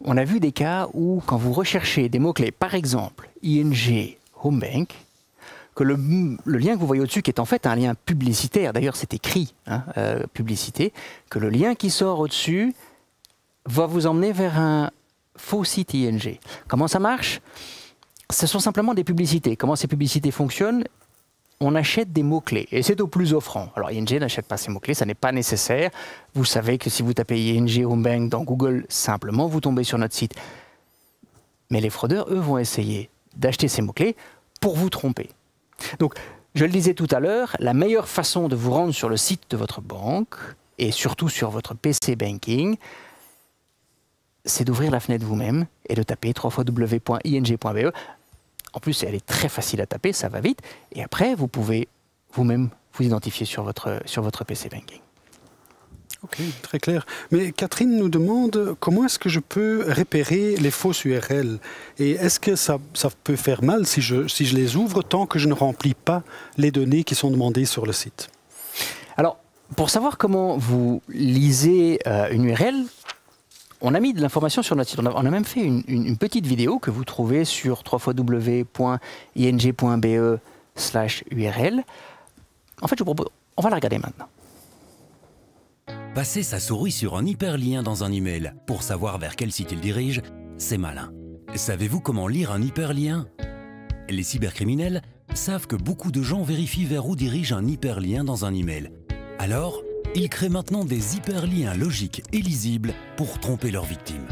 On a vu des cas où, quand vous recherchez des mots-clés, par exemple ING Home Bank, que le lien que vous voyez au-dessus, qui est en fait un lien publicitaire, d'ailleurs c'est écrit, publicité, que le lien qui sort au-dessus va vous emmener vers un faux site ING. Comment ça marche? Ce sont simplement des publicités. Comment ces publicités fonctionnent? On achète des mots-clés, et c'est au plus offrant. Alors ING n'achète pas ces mots-clés, ça n'est pas nécessaire. Vous savez que si vous tapez ING Home Bank dans Google, simplement, vous tombez sur notre site. Mais les fraudeurs, eux, vont essayer d'acheter ces mots-clés pour vous tromper. Donc, je le disais tout à l'heure, la meilleure façon de vous rendre sur le site de votre banque, et surtout sur votre PC Banking, c'est d'ouvrir la fenêtre vous-même et de taper www.ing.be. En plus, elle est très facile à taper, ça va vite. Et après, vous pouvez vous-même vous identifier sur votre PC Banking. Ok, très clair. Mais Catherine nous demande comment est-ce que je peux repérer les fausses URL? Et est-ce que ça peut faire mal si je les ouvre tant que je ne remplis pas les données qui sont demandées sur le site? Alors, pour savoir comment vous lisez une URL, on a mis de l'information sur notre site. On a même fait une petite vidéo que vous trouvez sur www.ing.be/URL. En fait, je vous propose, on va la regarder maintenant. Passer sa souris sur un hyperlien dans un email pour savoir vers quel site il dirige, c'est malin. Savez-vous comment lire un hyperlien? Les cybercriminels savent que beaucoup de gens vérifient vers où dirige un hyperlien dans un email. Alors, ils créent maintenant des hyperliens logiques et lisibles pour tromper leurs victimes.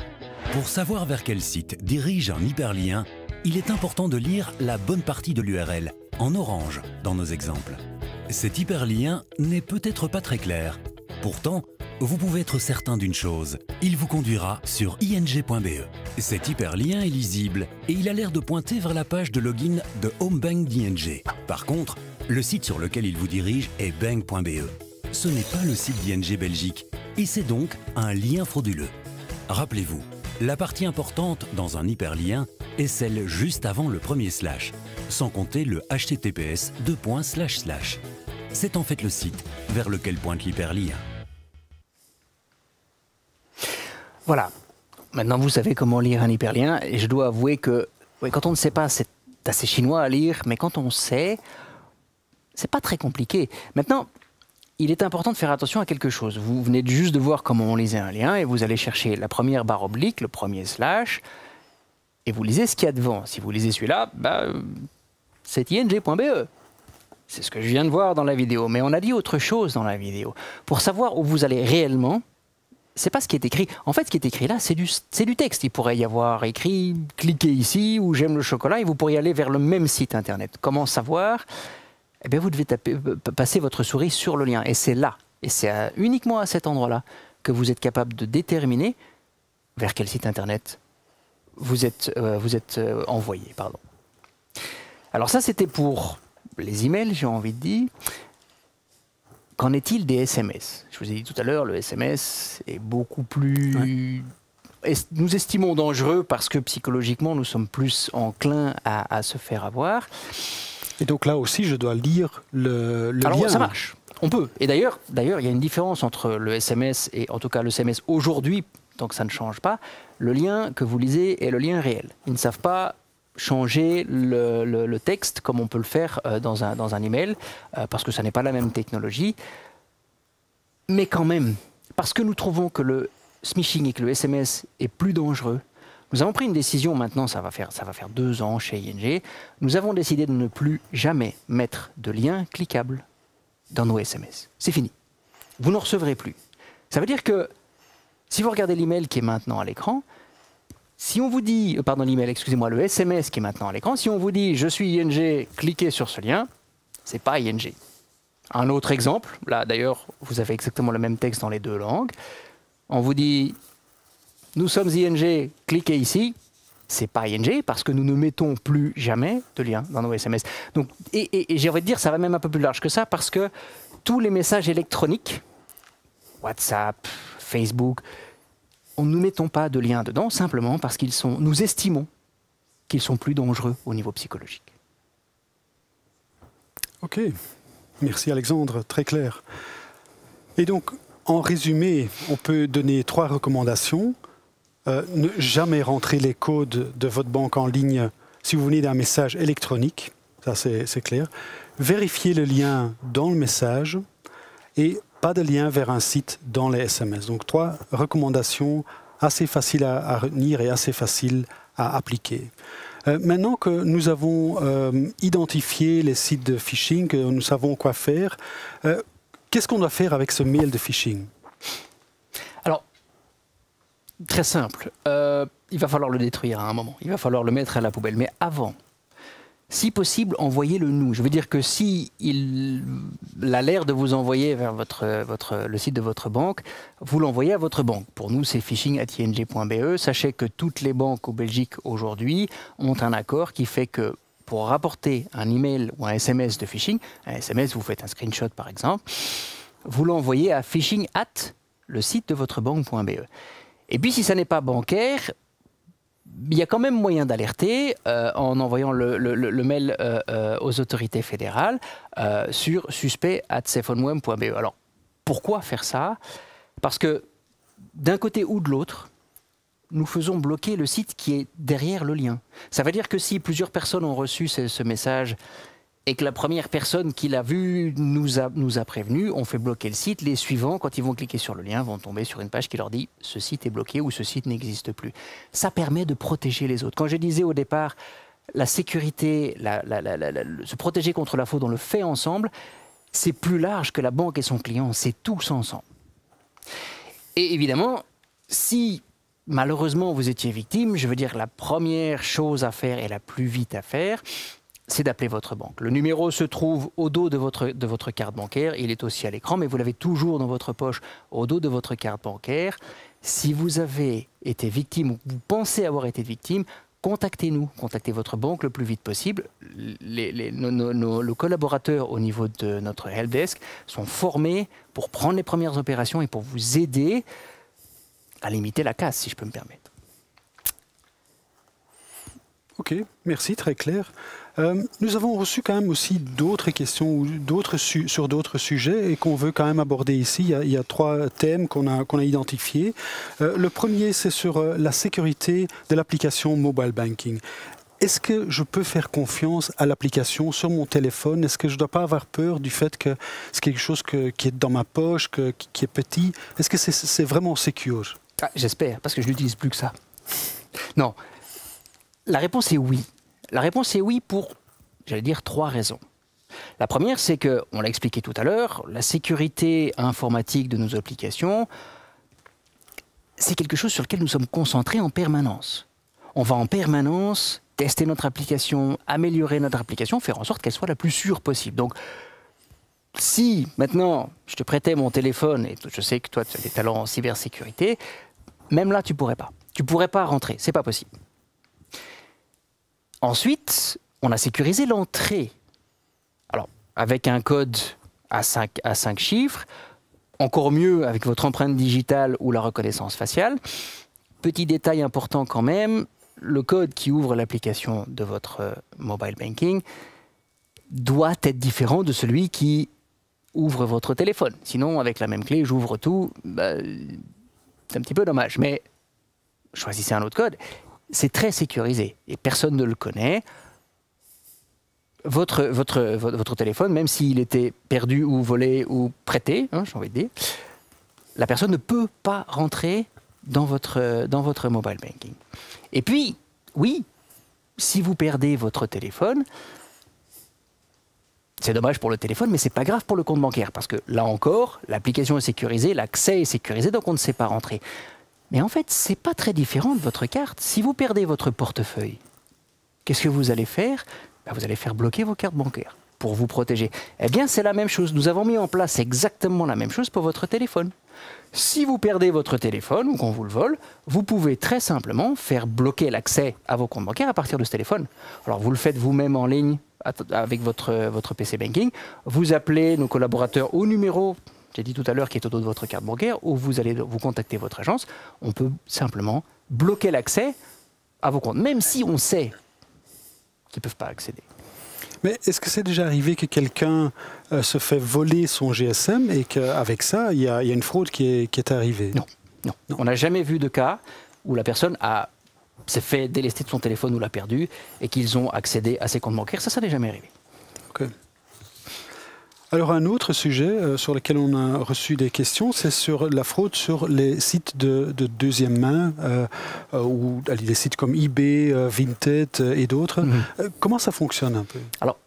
Pour savoir vers quel site dirige un hyperlien, il est important de lire la bonne partie de l'URL, en orange dans nos exemples. Cet hyperlien n'est peut-être pas très clair. Pourtant, vous pouvez être certain d'une chose, il vous conduira sur ing.be. Cet hyperlien est lisible et il a l'air de pointer vers la page de login de Homebank d'ING. Par contre, le site sur lequel il vous dirige est bank.be. Ce n'est pas le site d'ING Belgique et c'est donc un lien frauduleux. Rappelez-vous, la partie importante dans un hyperlien est celle juste avant le premier slash, sans compter le https://. C'est en fait le site vers lequel pointe l'hyperlien. Voilà. Maintenant, vous savez comment lire un hyperlien. Et je dois avouer que quand on ne sait pas, c'est assez chinois à lire. Mais quand on sait, c'est pas très compliqué. Maintenant, il est important de faire attention à quelque chose. Vous venez juste de voir comment on lisait un lien et vous allez chercher la première barre oblique, le premier slash, et vous lisez ce qu'il y a devant. Si vous lisez celui-là, c'est ing.be. C'est ce que je viens de voir dans la vidéo. Mais on a dit autre chose dans la vidéo. Pour savoir où vous allez réellement, c'est pas ce qui est écrit. En fait, ce qui est écrit là, c'est du texte. Il pourrait y avoir écrit « cliquez ici » ou « j'aime le chocolat » et vous pourriez aller vers le même site internet. Comment savoir? Eh bien, vous devez passer votre souris sur le lien. Et c'est là, et c'est uniquement à cet endroit-là que vous êtes capable de déterminer vers quel site internet vous êtes envoyé. Pardon. Alors ça, c'était pour les emails, j'ai envie de dire. Qu'en est-il des SMS? Je vous ai dit tout à l'heure, le SMS est beaucoup plus... Ouais. Nous estimons dangereux parce que psychologiquement, nous sommes plus enclins à se faire avoir. Et donc là aussi, je dois lire le lien. Alors ça marche, on peut. Et d'ailleurs, il y a une différence entre le SMS et en tout cas le SMS aujourd'hui, donc ça ne change pas, le lien que vous lisez est le lien réel. Ils ne savent pas changer le texte comme on peut le faire dans un email, parce que ça n'est pas la même technologie. Mais quand même, parce que nous trouvons que le smishing et que le SMS est plus dangereux, nous avons pris une décision maintenant, ça va faire 2 ans chez ING, nous avons décidé de ne plus jamais mettre de liens cliquables dans nos SMS. C'est fini. Vous n'en recevrez plus. Ça veut dire que si vous regardez l'email qui est maintenant à l'écran, si on vous dit, pardon l'email, excusez-moi, le SMS qui est maintenant à l'écran, si on vous dit « je suis ING, cliquez sur ce lien », c'est pas ING. Un autre exemple, là d'ailleurs, vous avez exactement le même texte dans les 2 langues. On vous dit « nous sommes ING, cliquez ici », c'est pas ING parce que nous ne mettons plus jamais de lien dans nos SMS. Donc, et j'ai envie de dire, ça va même un peu plus large que ça parce que tous les messages électroniques, WhatsApp, Facebook, nous ne mettons pas de lien dedans simplement parce nous estimons qu'ils sont plus dangereux au niveau psychologique. Ok, merci Alexandre, très clair. Et donc, en résumé, on peut donner 3 recommandations. Ne jamais rentrer les codes de votre banque en ligne si vous venez d'un message électronique, ça c'est clair. Vérifiez le lien dans le message et pas de lien vers un site dans les SMS. Donc 3 recommandations assez faciles à retenir et assez faciles à appliquer. Maintenant que nous avons identifié les sites de phishing, que nous savons quoi faire, qu'est-ce qu'on doit faire avec ce mail de phishing? Alors, très simple. Il va falloir le détruire à un moment. Il va falloir le mettre à la poubelle. Mais avant, si possible, envoyez-le nous. Je veux dire que si il a l'air de vous envoyer vers le site de votre banque, vous l'envoyez à votre banque. Pour nous, c'est phishing@ing.be. Sachez que toutes les banques au Belgique aujourd'hui ont un accord qui fait que pour rapporter un email ou un SMS de phishing, un SMS, vous faites un screenshot par exemple, vous l'envoyez à phishing@ le site de votre banque.be. Et puis si ça n'est pas bancaire, il y a quand même moyen d'alerter en envoyant le mail aux autorités fédérales sur suspect@cephoneweb.be. Alors, pourquoi faire ça? Parce que d'un côté ou de l'autre, nous faisons bloquer le site qui est derrière le lien. Ça veut dire que si plusieurs personnes ont reçu ce message et que la première personne qui l'a vu nous a prévenu, on fait bloquer le site. Les suivants, quand ils vont cliquer sur le lien, vont tomber sur une page qui leur dit « ce site est bloqué » ou « ce site n'existe plus ». Ça permet de protéger les autres. Quand je disais au départ, la sécurité, se protéger contre la fraude, on le fait ensemble, c'est plus large que la banque et son client, c'est tous ensemble. Et évidemment, si malheureusement vous étiez victime, je veux dire la première chose à faire et la plus vite à faire, c'est d'appeler votre banque. Le numéro se trouve au dos de votre carte bancaire, il est aussi à l'écran, mais vous l'avez toujours dans votre poche au dos de votre carte bancaire. Si vous avez été victime ou vous pensez avoir été victime, contactez-nous, contactez votre banque le plus vite possible. Nos collaborateurs au niveau de notre helpdesk sont formés pour prendre les premières opérations et pour vous aider à limiter la casse, si je peux me permettre. Ok, merci, très clair. Nous avons reçu quand même aussi d'autres questions ou sur d'autres sujets et qu'on veut quand même aborder ici. Il y a 3 thèmes qu'on a identifiés. Le premier, c'est sur la sécurité de l'application Mobile Banking. Est-ce que je peux faire confiance à l'application sur mon téléphone? Est-ce que je ne dois pas avoir peur du fait que c'est quelque chose qui est dans ma poche, qui est petit? Est-ce que c'est vraiment secure? J'espère, parce que je n'utilise plus que ça. Non. La réponse est oui. La réponse est oui pour, j'allais dire, 3 raisons. La première, c'est que, on l'a expliqué tout à l'heure, la sécurité informatique de nos applications, c'est quelque chose sur lequel nous sommes concentrés en permanence. On va en permanence tester notre application, améliorer notre application, faire en sorte qu'elle soit la plus sûre possible. Donc, si maintenant je te prêtais mon téléphone, et je sais que toi tu as des talents en cybersécurité, même là tu pourrais pas. Tu pourrais pas rentrer, c'est pas possible. Ensuite, on a sécurisé l'entrée. Alors, avec un code à 5 chiffres, encore mieux avec votre empreinte digitale ou la reconnaissance faciale. Petit détail important quand même, le code qui ouvre l'application de votre mobile banking doit être différent de celui qui ouvre votre téléphone. Sinon, avec la même clé, j'ouvre tout, c'est un petit peu dommage. Mais choisissez un autre code. C'est très sécurisé et personne ne le connaît. Votre téléphone, même s'il était perdu ou volé ou prêté, hein, j'ai envie de dire, la personne ne peut pas rentrer dans votre mobile banking. Et puis, oui, si vous perdez votre téléphone, c'est dommage pour le téléphone, mais c'est pas grave pour le compte bancaire, parce que là encore, l'application est sécurisée, l'accès est sécurisé, donc on ne sait pas rentrer. Mais en fait, c'est pas très différent de votre carte. Si vous perdez votre portefeuille, qu'est-ce que vous allez faire? Vous allez faire bloquer vos cartes bancaires pour vous protéger. Eh bien, c'est la même chose. Nous avons mis en place exactement la même chose pour votre téléphone. Si vous perdez votre téléphone ou qu'on vous le vole, vous pouvez très simplement faire bloquer l'accès à vos comptes bancaires à partir de ce téléphone. Alors, vous le faites vous-même en ligne avec votre PC Banking. Vous appelez nos collaborateurs au numéro, j'ai dit tout à l'heure, qui est au dos de votre carte bancaire, ou vous allez vous contacter votre agence. On peut simplement bloquer l'accès à vos comptes, même si on sait qu'ils ne peuvent pas accéder. Mais est-ce que c'est déjà arrivé que quelqu'un se fait voler son GSM et qu'avec ça, il y a une fraude qui est arrivée? Non, non. On n'a jamais vu de cas où la personne s'est fait délester de son téléphone ou l'a perdu et qu'ils ont accédé à ses comptes bancaires. Ça n'est jamais arrivé. Ok. Alors un autre sujet sur lequel on a reçu des questions, c'est sur la fraude sur les sites de deuxième main, ou des sites comme eBay, Vinted et d'autres. Comment ça fonctionne un peu? Alors,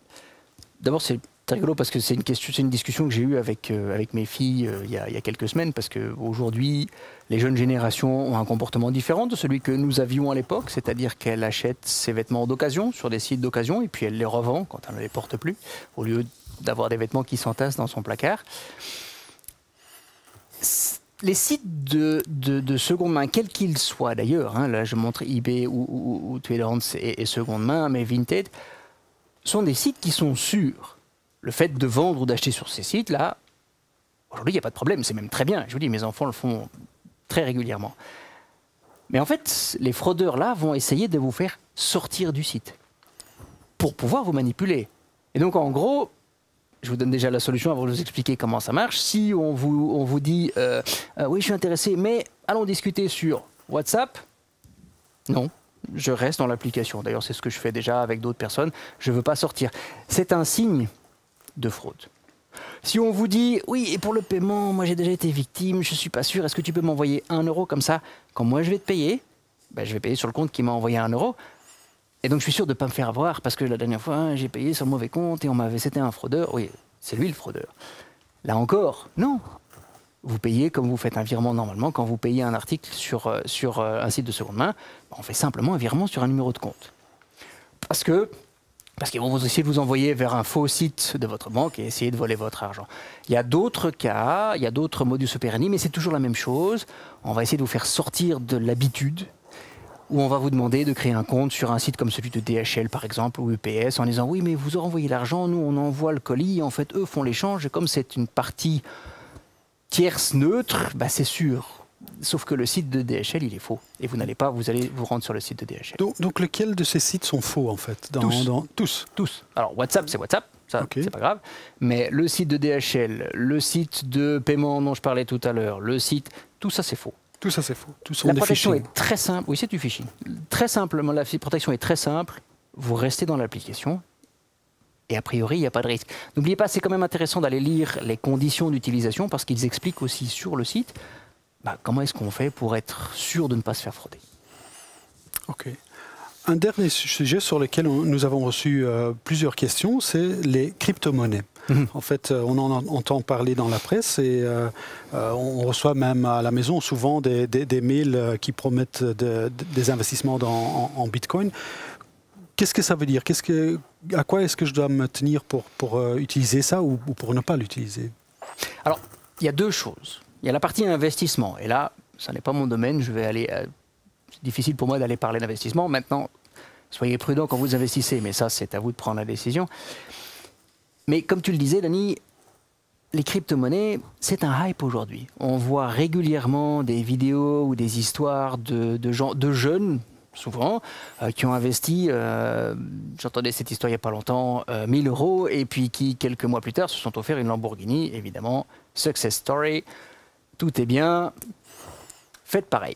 d'abord c'est rigolo parce que c'est une discussion que j'ai eue avec mes filles il y a quelques semaines, parce qu'aujourd'hui, les jeunes générations ont un comportement différent de celui que nous avions à l'époque, c'est-à-dire qu'elles achètent ses vêtements d'occasion sur des sites d'occasion et puis elles les revend quand elles ne les portent plus, au lieu d'avoir des vêtements qui s'entassent dans son placard. Les sites de seconde main, quels qu'ils soient d'ailleurs, hein, là je montre eBay ou Tweedance et seconde main, mais Vinted, sont des sites qui sont sûrs. Le fait de vendre ou d'acheter sur ces sites-là, aujourd'hui il n'y a pas de problème, c'est même très bien. Je vous dis, mes enfants le font très régulièrement. Mais en fait, les fraudeurs-là vont essayer de vous faire sortir du site pour pouvoir vous manipuler. Et donc en gros, je vous donne déjà la solution avant de vous expliquer comment ça marche. Si on vous dit oui, je suis intéressé, mais allons discuter sur WhatsApp, non, je reste dans l'application. D'ailleurs, c'est ce que je fais déjà avec d'autres personnes. Je ne veux pas sortir. C'est un signe de fraude. Si on vous dit oui, et pour le paiement, moi j'ai déjà été victime, je ne suis pas sûr, est-ce que tu peux m'envoyer 1 euro comme ça? Quand moi je vais te payer, je vais payer sur le compte qui m'a envoyé 1 euro. Et donc je suis sûr de ne pas me faire avoir parce que la dernière fois, j'ai payé sur le mauvais compte et c'était un fraudeur. Oui, c'est lui le fraudeur. Là encore, non. Vous payez comme vous faites un virement normalement quand vous payez un article sur un site de seconde main. On fait simplement un virement sur un numéro de compte. Parce qu'ils vont essayer de vous envoyer vers un faux site de votre banque et essayer de voler votre argent. Il y a d'autres cas, il y a d'autres modus operandi, mais c'est toujours la même chose. On va essayer de vous faire sortir de l'habitude, où on va vous demander de créer un compte sur un site comme celui de DHL par exemple, ou UPS, en disant « Oui, mais vous aurez envoyé l'argent, nous on envoie le colis, en fait eux font l'échange, et comme c'est une partie tierce neutre, bah, c'est sûr. » Sauf que le site de DHL, il est faux. Et vous n'allez pas, vous allez vous rendre sur le site de DHL. Donc lesquels de ces sites sont faux, en fait? Tous. Alors, WhatsApp, c'est WhatsApp. Ça, c'est pas grave. Mais le site de DHL, le site de paiement dont je parlais tout à l'heure, le site, tout ça, c'est faux. Tout ça, c'est faux. Tout sont la des protection phishing. est très simple. Oui, c'est du phishing. Très simplement, la protection est très simple. Vous restez dans l'application. Et a priori, il n'y a pas de risque. N'oubliez pas, c'est quand même intéressant d'aller lire les conditions d'utilisation parce qu'ils expliquent aussi sur le site comment est-ce qu'on fait pour être sûr de ne pas se faire frauder. OK. Un dernier sujet sur lequel nous avons reçu plusieurs questions, c'est les crypto-monnaies. En fait, on en entend parler dans la presse et on reçoit même à la maison souvent des mails qui promettent des investissements en Bitcoin. Qu'est-ce que ça veut dire? À quoi est-ce que je dois me tenir pour utiliser ça ou pour ne pas l'utiliser? Alors, il y a deux choses. Il y a la partie investissement. Et là, ça n'est pas mon domaine. Je vais aller. C'est difficile pour moi d'aller parler d'investissement. Maintenant, soyez prudents quand vous investissez. Mais ça, c'est à vous de prendre la décision. Mais comme tu le disais, Dani, les crypto-monnaies, c'est un hype aujourd'hui. On voit régulièrement des vidéos ou des histoires de jeunes, souvent, qui ont investi, j'entendais cette histoire il n'y a pas longtemps, 1 000 €, et puis qui, quelques mois plus tard, se sont offerts une Lamborghini, évidemment, success story. Tout est bien, faites pareil.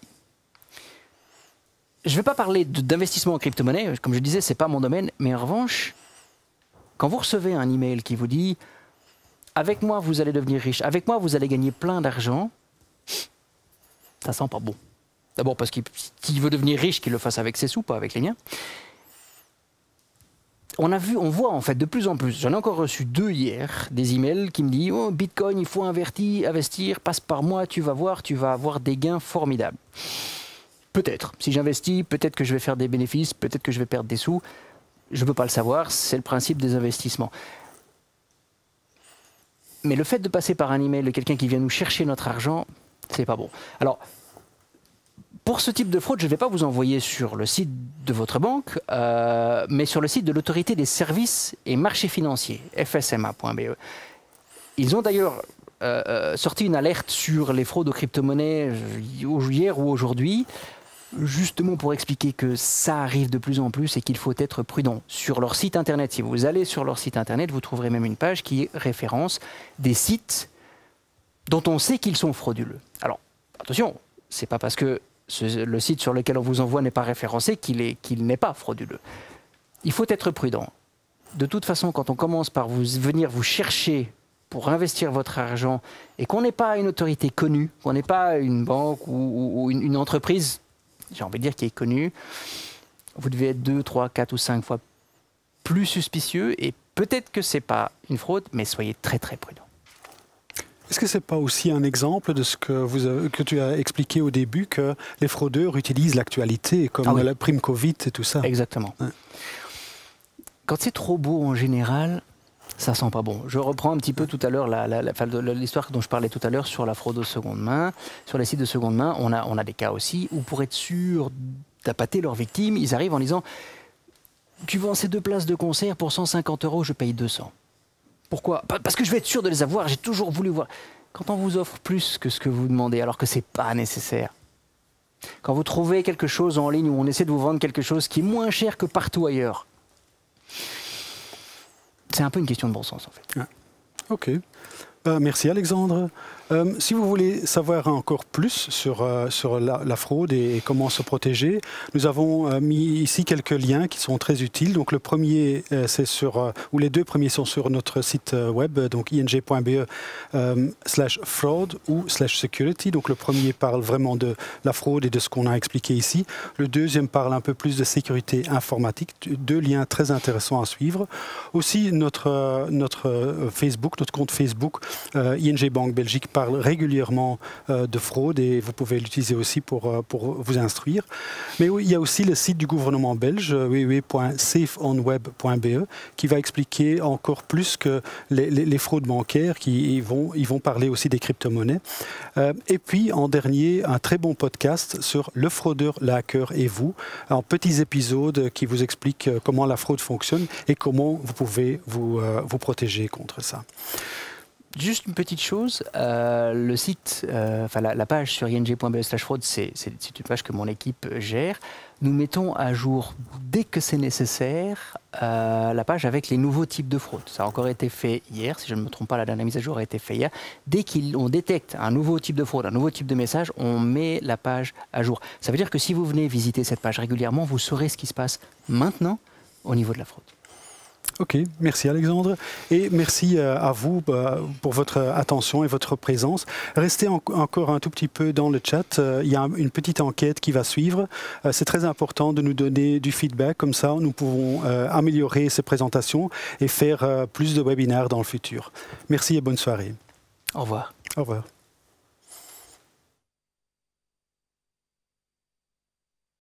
Je ne vais pas parler d'investissement en crypto-monnaie, comme je disais, ce n'est pas mon domaine, mais en revanche, quand vous recevez un email qui vous dit « Avec moi, vous allez devenir riche, avec moi, vous allez gagner plein d'argent », ça sent pas bon. D'abord parce qu'il veut devenir riche, qu'il le fasse avec ses sous, pas avec les miens. On voit en fait de plus en plus, j'en ai encore reçu 2 hier, des emails qui me disent « Oh, Bitcoin, il faut investir, passe par moi, tu vas voir, tu vas avoir des gains formidables. » Peut-être. Si j'investis, peut-être que je vais faire des bénéfices, peut-être que je vais perdre des sous. Je ne peux pas le savoir, c'est le principe des investissements. Mais le fait de passer par un email de quelqu'un qui vient nous chercher notre argent, c'est pas bon. Alors, pour ce type de fraude, je ne vais pas vous envoyer sur le site de votre banque, mais sur le site de l'Autorité des services et marchés financiers, fsma.be. Ils ont d'ailleurs sorti une alerte sur les fraudes aux crypto-monnaies hier ou aujourd'hui, justement pour expliquer que ça arrive de plus en plus et qu'il faut être prudent. Sur leur site internet, si vous allez sur leur site internet, vous trouverez même une page qui référence des sites dont on sait qu'ils sont frauduleux. Alors, attention, c'est pas parce que le site sur lequel on vous envoie n'est pas référencé qu'il n'est pas frauduleux. Il faut être prudent. De toute façon, quand on commence par venir vous chercher pour investir votre argent et qu'on n'est pas une autorité connue, qu'on n'est pas une banque ou une entreprise, j'ai envie de dire, qui est connue, vous devez être 2, 3, 4 ou 5 fois plus suspicieux et peut-être que ce n'est pas une fraude, mais soyez très très prudent. Est-ce que ce n'est pas aussi un exemple de ce que tu as expliqué au début, que les fraudeurs utilisent l'actualité, comme la prime Covid et tout ça? Exactement. Ouais. Quand c'est trop beau en général, ça sent pas bon. Je reprends un petit peu tout à l'heure l'histoire dont je parlais tout à l'heure sur la fraude aux secondes mains. Sur les sites de seconde main, on a des cas aussi où, pour être sûr d'appâter leurs victimes, ils arrivent en disant « Tu vends ces 2 places de concert pour 150 €, je paye 200. » Pourquoi? Parce que je vais être sûr de les avoir, j'ai toujours voulu voir. Quand on vous offre plus que ce que vous demandez, alors que ce n'est pas nécessaire. Quand vous trouvez quelque chose en ligne où on essaie de vous vendre quelque chose qui est moins cher que partout ailleurs, c'est un peu une question de bon sens, en fait. OK. Merci, Alexandre. Si vous voulez savoir encore plus sur la fraude et comment se protéger, nous avons mis ici quelques liens qui sont très utiles. Donc, le premier, c'est ou les 2 premiers sont sur notre site web, donc ing.be/fraud ou /security. Donc, le premier parle vraiment de la fraude et de ce qu'on a expliqué ici. Le deuxième parle un peu plus de sécurité informatique. 2 liens très intéressants à suivre. Aussi, notre Facebook, notre compte Facebook, ING Banque Belgique, parle régulièrement de fraude et vous pouvez l'utiliser aussi pour vous instruire. Mais oui, il y a aussi le site du gouvernement belge, www.safeonweb.be, qui va expliquer encore plus que les fraudes bancaires, ils vont parler aussi des crypto-monnaies. Et puis, en dernier, un très bon podcast sur le fraudeur, le hacker et vous, en petits épisodes qui vous expliquent comment la fraude fonctionne et comment vous pouvez vous protéger contre ça. Juste une petite chose, le site, la page sur ing.be/fraude, c'est une page que mon équipe gère. Nous mettons à jour, dès que c'est nécessaire, la page avec les nouveaux types de fraude. Ça a encore été fait hier, si je ne me trompe pas, la dernière mise à jour a été faite hier. Dès qu'on détecte un nouveau type de fraude, un nouveau type de message, on met la page à jour. Ça veut dire que si vous venez visiter cette page régulièrement, vous saurez ce qui se passe maintenant au niveau de la fraude. Ok, merci Alexandre et merci à vous pour votre attention et votre présence. Restez encore un tout petit peu dans le chat, il y a une petite enquête qui va suivre. C'est très important de nous donner du feedback, comme ça nous pouvons améliorer ces présentations et faire plus de webinaires dans le futur. Merci et bonne soirée. Au revoir. Au revoir.